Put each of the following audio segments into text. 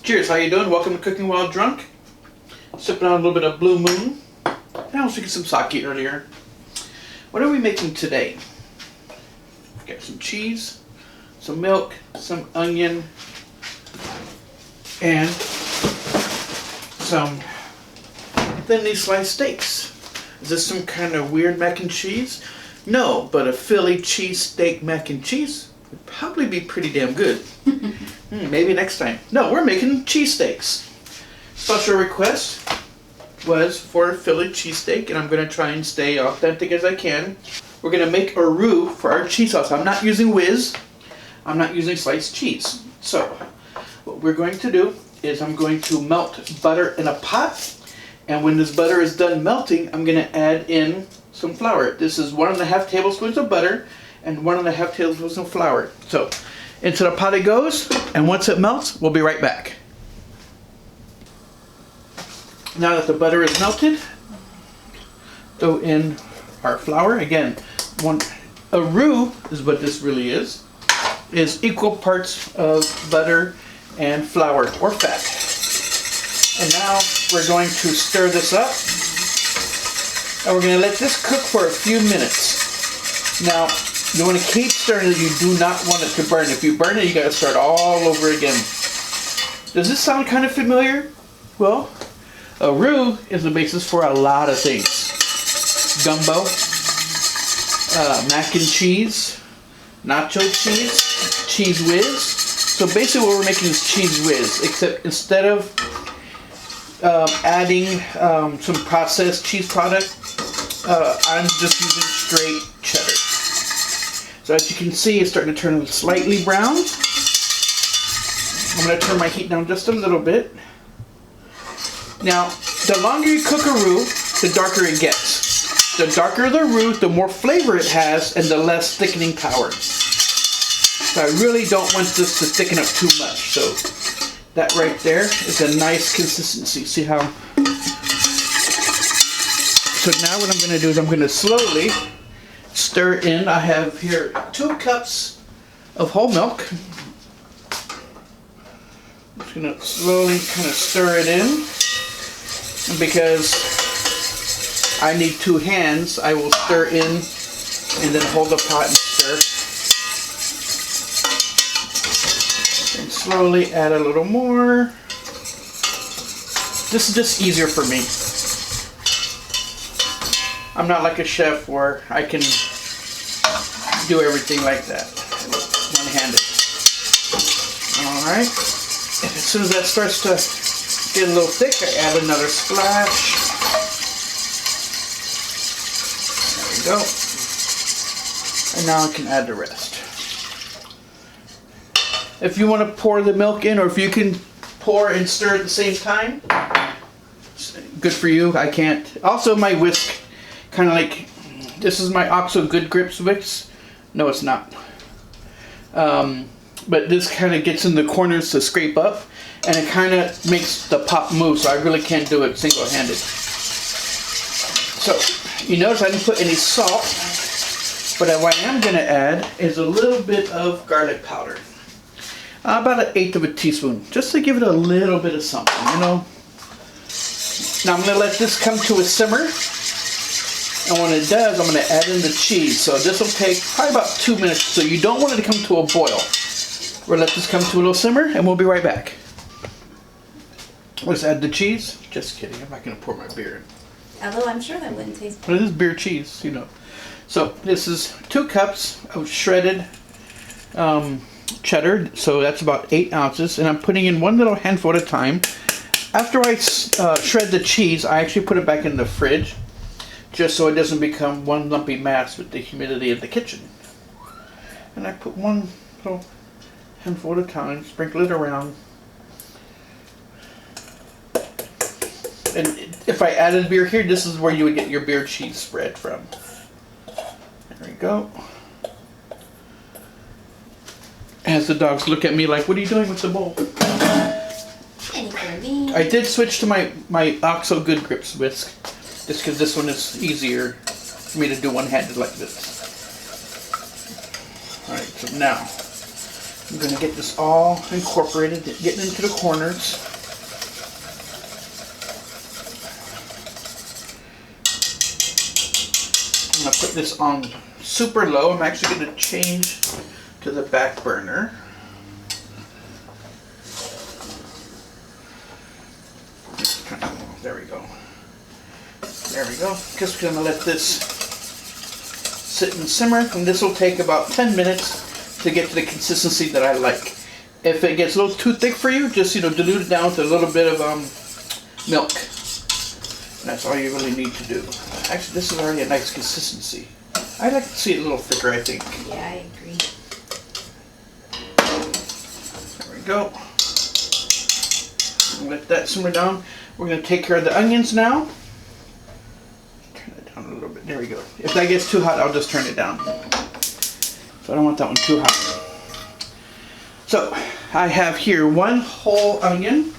Cheers, how you doing? Welcome to Cooking While Drunk. Sipping on a little bit of Blue Moon. And I was drinking some sake earlier. What are we making today? Got some cheese, some milk, some onion, and some thinly sliced steaks. Is this some kind of weird mac and cheese? No, but a Philly cheesesteak mac and cheese would probably be pretty damn good. Maybe next time. No, we're making cheesesteaks. Special request was for a Philly cheesesteak, and I'm going to try and stay authentic as I can. We're going to make a roux for our cheese sauce. I'm not using whiz. I'm not using sliced cheese. So, what we're going to do is I'm going to melt butter in a pot, and when this butter is done melting, I'm going to add in some flour. This is 1.5 tablespoons of butter and 1.5 tablespoons of flour. So, into the pot it goes, and once it melts, we'll be right back. Now that the butter is melted, throw in our flour. Again, a roux is what this really is equal parts of butter and flour or fat. And now we're going to stir this up, and we're going to let this cook for a few minutes. Now, you want to keep stirring it. You do not want it to burn. If you burn it, you got to start all over again. Does this sound kind of familiar? Well, a roux is the basis for a lot of things. Gumbo, mac and cheese, nacho cheese, cheese whiz. So basically what we're making is cheese whiz, except instead of adding some processed cheese product, I'm just using straight cheddar. So as you can see, it's starting to turn slightly brown. I'm going to turn my heat down just a little bit. Now, the longer you cook a roux, the darker it gets. The darker the roux, the more flavor it has, and the less thickening power. So I really don't want this to thicken up too much. So that right there is a nice consistency. See how? So now what I'm going to do is I'm going to slowly stir in. I have here 2 cups of whole milk. I'm just going to slowly kind of stir it in. And because I need 2 hands, I will stir in and then hold the pot and stir. And slowly add a little more. This is just easier for me. I'm not like a chef where I can do everything like that, one-handed. Alright, as soon as that starts to get a little thick, I add another splash. There we go. And now I can add the rest. If you want to pour the milk in, or if you can pour and stir at the same time, good for you. I can't. Also, my whisk, kind of like, this is my OXO Good Grips whisk. No, it's not. But this kind of gets in the corners to scrape up, and it kind of makes the pot move, so I really can't do it single-handed. So, you notice I didn't put any salt, but what I am going to add is a little bit of garlic powder. About 1/8 of a teaspoon, just to give it a little bit of something, you know. Now I'm going to let this come to a simmer. And when it does, I'm going to add in the cheese. So this will take probably about 2 minutes. So you don't want it to come to a boil. We'll let this come to a little simmer, and we'll be right back. Let's add the cheese. Just kidding. I'm not going to pour my beer in. Although I'm sure that wouldn't taste good. But it is beer cheese, you know. So this is 2 cups of shredded cheddar. So that's about 8 ounces. And I'm putting in 1 little handful at a time. After I shred the cheese, I actually put it back in the fridge, just so it doesn't become one lumpy mass with the humidity of the kitchen. And I put 1 little handful at a time, sprinkle it around. And if I added beer here, this is where you would get your beer cheese spread from. There we go. As the dogs look at me like, what are you doing with the bowl? I did switch to my OXO Good Grips whisk, just because this one is easier for me to do one-handed like this. Alright, so now I'm going to get this all incorporated, getting into the corners. I'm going to put this on super low. I'm actually going to change to the back burner. There we go. There we go. Just going to let this sit and simmer, and this will take about 10 minutes to get to the consistency that I like. If it gets a little too thick for you, just dilute it down to a little bit of milk. And that's all you really need to do. Actually, this is already a nice consistency. I like to see it a little thicker, I think. Yeah, I agree. There we go. Let that simmer down. We're going to take care of the onions now. Turn it down a little bit. There we go. If that gets too hot, I'll just turn it down. So I don't want that one too hot. So I have here 1 whole onion,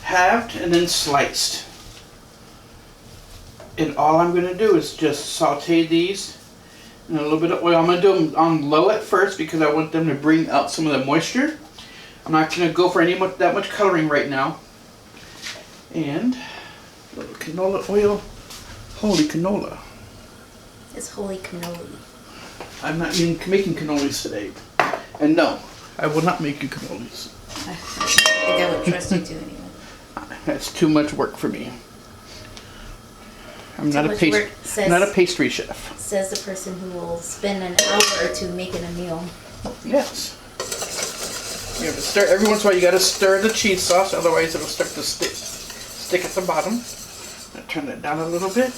halved and then sliced. And all I'm going to do is just saute these in a little bit of oil. I'm going to do them on low at first because I want them to bring out some of the moisture. I'm not going to go for that much coloring right now. And a little canola oil. Holy canola. It's holy cannoli. I'm not even making cannolis today. And no, I will not make you cannolis. I think I would trust you to anyway. That's too much work for me. I'm not a pastry chef. Says the person who will spend an hour or two making a meal. Yes. You have to stir every once in a while. You got to stir the cheese sauce, otherwise it'll start to stick at the bottom. I'll turn that down a little bit.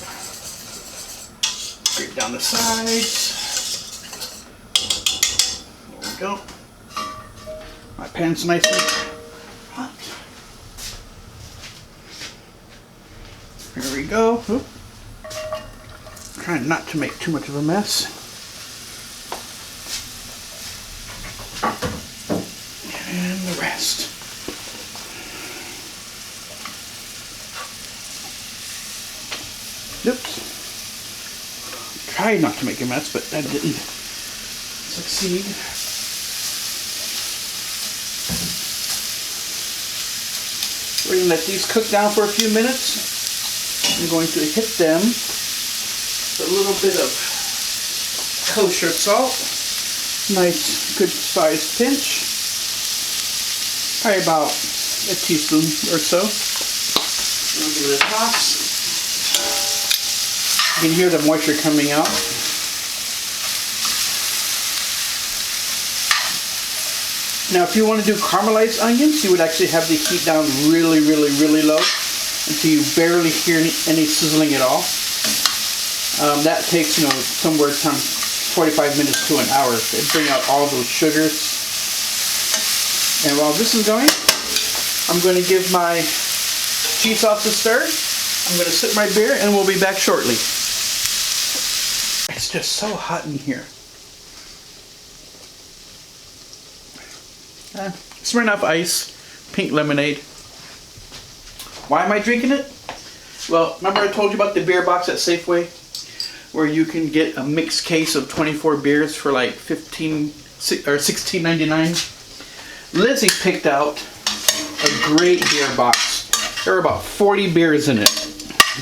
Scrape down the sides. There we go. My pan's nice and hot. Here we go. Oop. Trying not to make too much of a mess. And the rest. Oops. Tried not to make a mess, but that didn't succeed. We're going to let these cook down for a few minutes. I'm going to hit them with a little bit of kosher salt. Nice, good sized pinch. Probably about a teaspoon or so. I'll give it a toss. You can hear the moisture coming out. Now if you want to do caramelized onions, you would actually have the heat down really, really, really low until you barely hear any sizzling at all. That takes, somewhere from 45 minutes to an hour to bring out all those sugars. And while this is going, I'm going to give my cheese sauce a stir. I'm going to sip my beer and we'll be back shortly. It's just so hot in here. Smirnoff Ice, pink lemonade. Why am I drinking it? Well, remember I told you about the beer box at Safeway? Where you can get a mixed case of 24 beers for like $16.99. Lizzie picked out a great beer box. There were about 40 beers in it.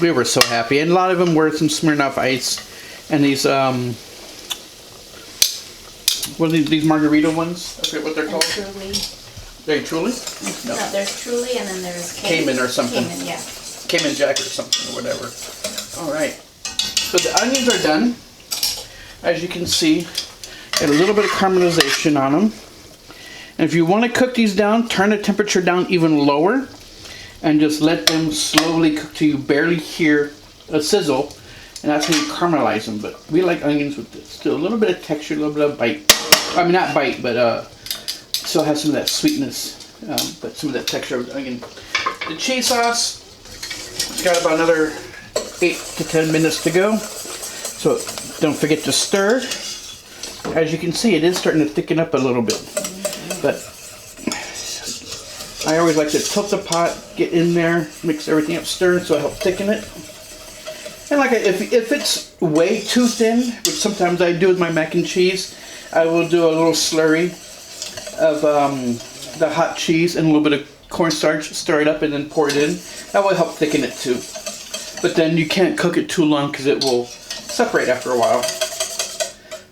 We were so happy. And a lot of them were some Smirnoff Ice. And these, what are these margarita ones? I forget what they're called. Truly. They're Truly? No, there's Truly and then there's Cayman or something. Cayman, yeah. Cayman Jack or something or whatever. Alright. So the onions are done. As you can see, got a little bit of caramelization on them. And if you want to cook these down, turn the temperature down even lower and just let them slowly cook till you barely hear a sizzle, and that's how you caramelize them. But we like onions with still a little bit of texture, a little bit of bite. I mean, not bite, but still has some of that sweetness, but some of that texture of the onion. The cheese sauce, it's got about another 8 to 10 minutes to go, so don't forget to stir. As you can see, it is starting to thicken up a little bit, but I always like to tilt the pot, get in there, mix everything up, stir, so I help thicken it. And like if it's way too thin, which sometimes I do with my mac and cheese, I will do a little slurry of the hot cheese and a little bit of cornstarch, stir it up and then pour it in. That will help thicken it too. But then you can't cook it too long because it will separate after a while.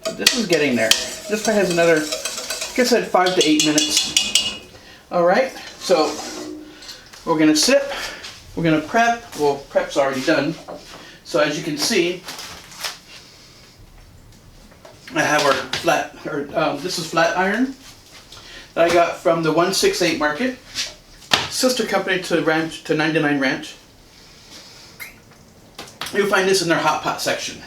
But this is getting there. This probably has another, like I said, 5 to 8 minutes. Alright, so we're going to sip, we're going to prep. Well, prep's already done. So as you can see, I have our this is flat iron that I got from the 168 Market, sister company to 99 Ranch. You'll find this in their hot pot section,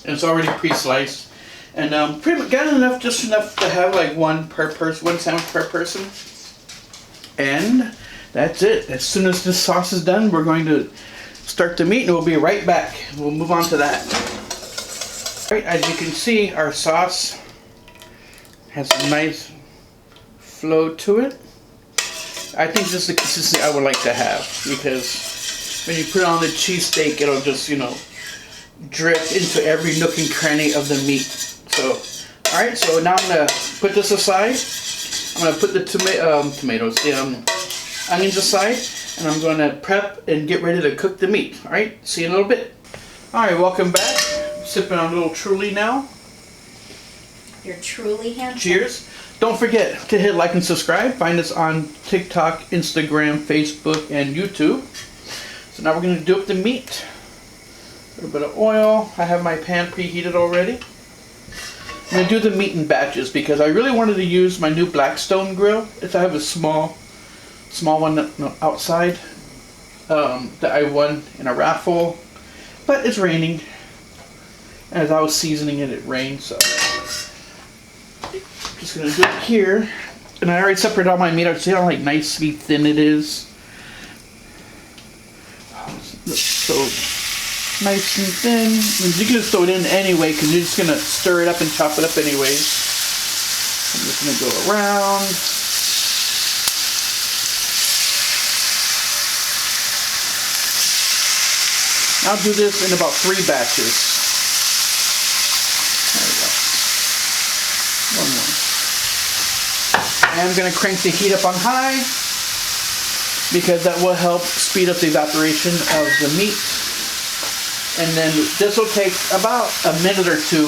and it's already pre-sliced. And pretty much got enough, just enough to have like one sandwich per person. And that's it. As soon as this sauce is done, we're going to start the meat, and we'll be right back. We'll move on to that. Right, as you can see, our sauce has a nice flow to it. I think this is the consistency I would like to have, because when you put it on the cheesesteak, it'll just, you know, drip into every nook and cranny of the meat. So, alright, so now I'm going to put this aside. I'm going to put the onions aside, and I'm going to prep and get ready to cook the meat. Alright, see you in a little bit. Alright, welcome back. Sipping on a little Truly now. You're truly handsome. Cheers. Don't forget to hit like and subscribe. Find us on TikTok, Instagram, Facebook, and YouTube. So now we're going to do up the meat. A little bit of oil. I have my pan preheated already. I'm going to do the meat in batches because I really wanted to use my new Blackstone grill. I have a small one outside that I won in a raffle. But it's raining. As I was seasoning it, it rained, so just gonna do it here. And I already separated all my meat out. See how like nicely thin it is? So nice and thin. And you can just throw it in anyway, because you're just gonna stir it up and chop it up anyways. I'm just gonna go around. I'll do this in about 3 batches. One more. And I'm going to crank the heat up on high because that will help speed up the evaporation of the meat. And then this will take about a minute or 2,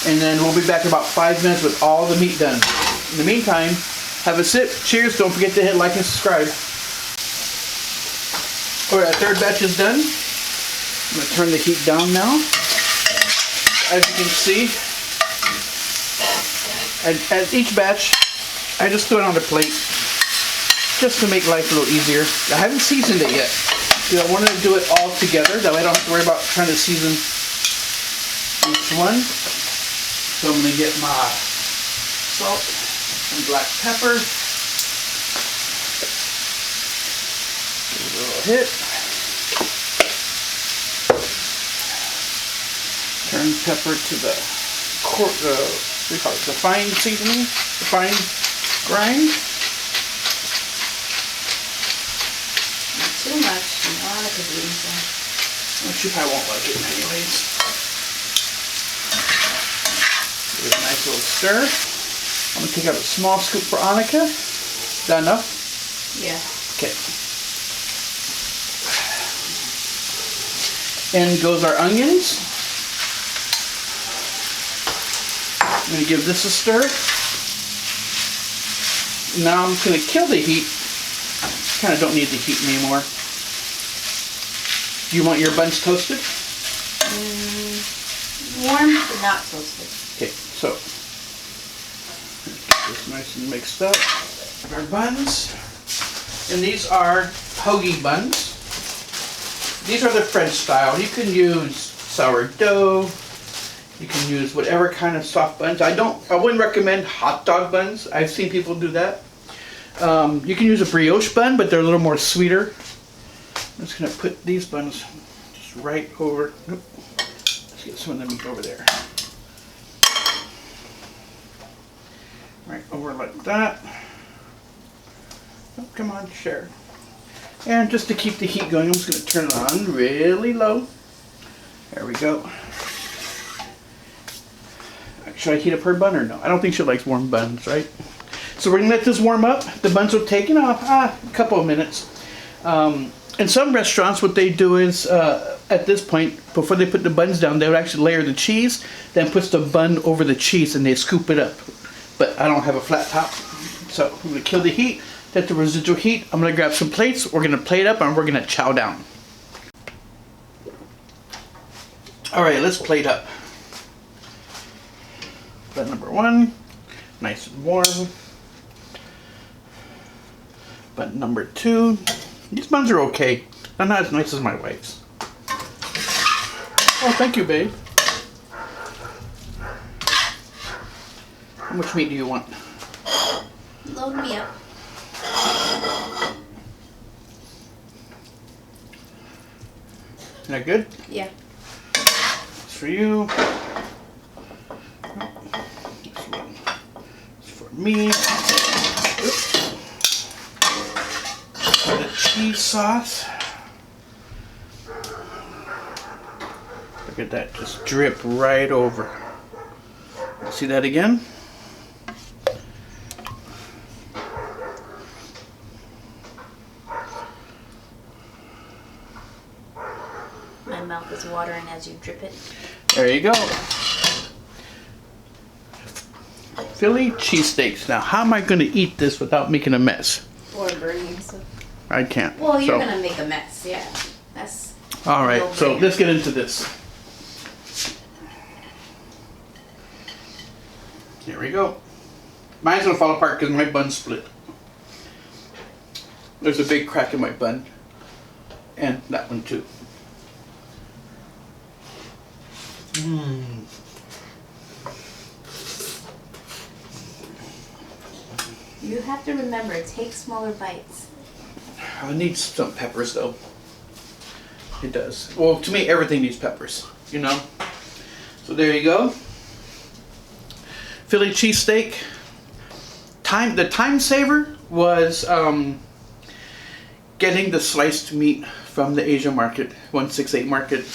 and then we'll be back in about 5 minutes with all the meat done. In the meantime, have a sip. Cheers. Don't forget to hit like and subscribe. Alright, our 3rd batch is done. I'm going to turn the heat down now. As you can see, at each batch, I just throw it on the plate just to make life a little easier. I haven't seasoned it yet. I wanted to do it all together. That way I don't have to worry about trying to season each one. So I'm going to get my salt and black pepper. Give it a little hit. Turn pepper to the we call it the fine seasoning, the fine grind. Not too much. Monica's eating some. Well, she probably won't like it anyways. Give it a nice little stir. I'm going to take out a small scoop for Annika. Is that enough? Yeah. Okay. In goes our onions. I'm going to give this a stir. Now I'm going to kill the heat. Kind of don't need the heat anymore. Do you want your buns toasted? Warm but not toasted. Okay, so get this nice and mixed up. Our buns, and these are hoagie buns. These are the French style. You can use sourdough. You can use whatever kind of soft buns. I wouldn't recommend hot dog buns. I've seen people do that. You can use a brioche bun, but they're a little more sweeter. I'm just going to put these buns just right over. Oop, let's get some of the meat over there. Right over like that. Oh, come on, share. And just to keep the heat going, I'm just going to turn it on really low. There we go. Should I heat up her bun or no? I don't think she likes warm buns, right? So we're gonna let this warm up. The buns will take, a couple of minutes. In some restaurants, what they do is, at this point, before they put the buns down, they would actually layer the cheese, then puts the bun over the cheese and they scoop it up. But I don't have a flat top. So I'm gonna kill the heat, let the residual heat. I'm gonna grab some plates, we're gonna plate up, and we're gonna chow down. All right, let's plate up. Bun number 1, nice and warm. Bun number 2, these buns are okay. They're not as nice as my wife's. Oh, thank you, babe. How much meat do you want? Load me up. Is that good? Yeah. It's for you. This one is for me. Oops. For the cheese sauce. Look at that, just drip right over. See that again? My mouth is watering as you drip it. There you go. Philly cheesesteaks. Now, how am I going to eat this without making a mess? Or burning stuff. I can't. Well, you're So- gonna make a mess, yeah. That's All right, no so brainer. let's get into this. Here we go. Mine's gonna fall apart because my bun's split. There's a big crack in my bun. And that one too. You have to remember, take smaller bites. I need some peppers though. It does. Well, to me, everything needs peppers, you know? So there you go. Philly cheesesteak. The time saver was getting the sliced meat from the Asian market, 168 market.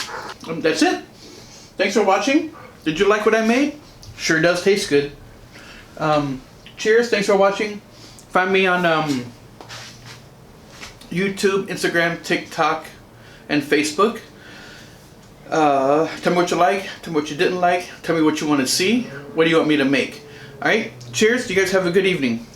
That's it. Thanks for watching. Did you like what I made? Sure does taste good. Cheers. Thanks for watching. Find me on YouTube, Instagram, TikTok, and Facebook. Tell me what you like. Tell me what you didn't like. Tell me what you want to see. What do you want me to make? Alright, cheers. You guys have a good evening.